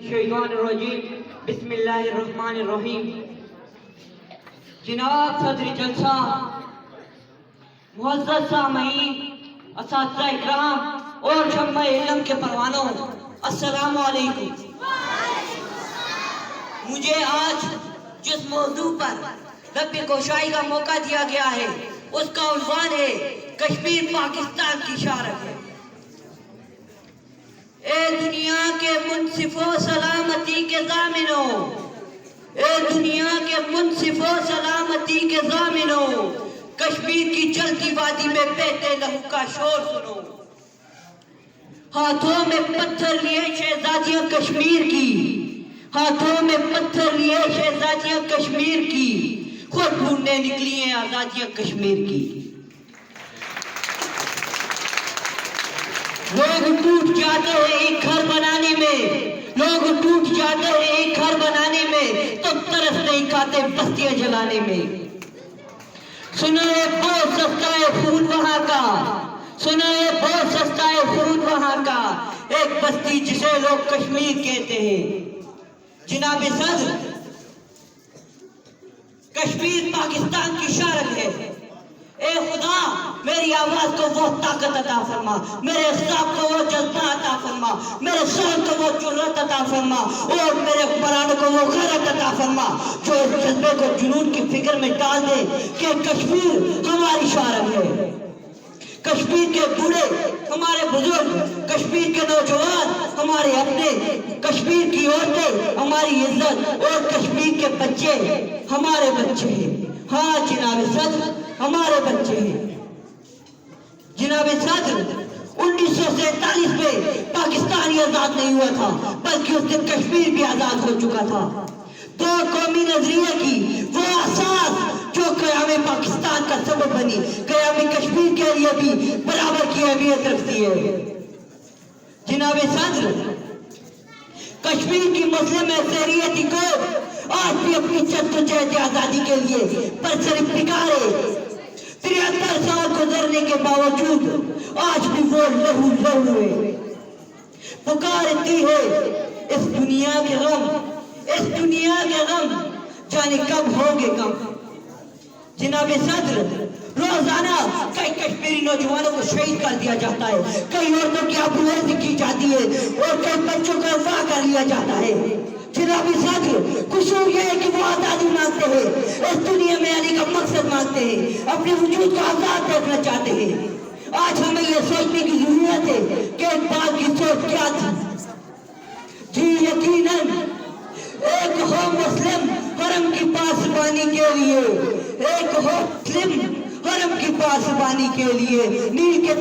شیطان الرجیم بسم اللہ الرحمن الرحیم۔ جناب صدر جلسہ، معزز سامعین، اساتذہ اکرام اور شمع علم کے پروانوں، السلام علیکم۔ مجھے آج جس موضوع پر لب گشائی کا موقع دیا گیا ہے اس کا عنوان ہے کشمیر پاکستان کی شارک ہے۔ اے دنیا کے منصف و سلامتی کے ضامنوں، اے دنیا کے منصف و سلامتی کے ضامنوں، کشمیر کی جلتی وادی میں بہتے لہو کا شور سنو۔ ہاتھوں میں پتھر لیے شہزادیاں کشمیر کی، ہاتھوں میں پتھر لیے شہزادیاں کشمیر کی، خود ڈھونڈنے نکلی ہیں آزادیاں کشمیر کی۔ لوگ ٹوٹ جاتے ہیں ایک گھر بنانے میں، لوگ ٹوٹ جاتے ہیں ایک گھر بنانے میں، تم ترس نہیں کھاتے بستیاں جلانے میں۔ سنا ہے بہت سستا ہے خون وہاں کا، سنا ہے بہت سستا ہے خون وہاں کا، ایک بستی جسے لوگ کشمیر کہتے ہیں۔ جناب صدر، کشمیر پاکستان کی شارک ہے۔ اے خدا میری آواز کو وہ طاقت عطا فرما، میرے اعصاب کو وہ جذبہ عطا فرما، میرے سر کو وہ جرأت عطا فرما اور میرے حکمرانوں کو وہ غیرت عطا فرما جو اس جذبے کو جنون کی فکر میں ڈال دے کہ کشمیر ہماری شارک ہے۔ کشمیر کے بوڑھے ہمارے بزرگ، کشمیر کے نوجوان ہمارے اپنے، کشمیر کی عورتیں ہماری عزت اور کشمیر کے بچے ہمارے بچے ہیں۔ ہاں جناب صدر، ہمارے بچے ہیں۔ جناب صدر، 1947 میں پاکستان ہی آزاد نہیں ہوا تھا بلکہ اس دن کشمیر بھی آزاد ہو چکا تھا۔ دو قومی نظریے کی وہ اساس جو قیام پاکستان کا سبب بنی، قیام کشمیر کے لیے بھی برابر کی اہمیت رکھتی ہے۔ جناب صدر، کشمیر کی مسلم اکثریتی کو آج بھی اپنی جدوجہد آزادی کے لیے برسر پیکار ہے۔ 73 سال گزرنے کے باوجود آج بھی وہ لہو لہو ہے۔ پکارتی ہے اس دنیا کے غم، اس دنیا کے غم جانے کب ہوگے کم۔ جناب صدر، روزانہ کئی کشمیری نوجوانوں کو شہید کر دیا جاتا ہے، کئی عورتوں کی آبروریزی کی جاتی ہے اور کئی بچوں کو اغوا کر لیا جاتا ہے۔ جناب صدر، قصور یہ ہے کہ وہ آزادی مانگتے ہیں، اس دنیا میں آنے کا مقصد مانگتے ہیں، اپنے وجود کو آزاد دیکھنا چاہتے ہیں۔ آج ہمیں یہ سوچنے کی ضرورت ہے کہ ایک بات کی سوچ کیا تھی۔ جی یقیناً ایک ہو مسلم حرم کی پاسبانی کے لیے، ایک ہو مسلم حرم کی پاسبانی کے لیے، نیل کے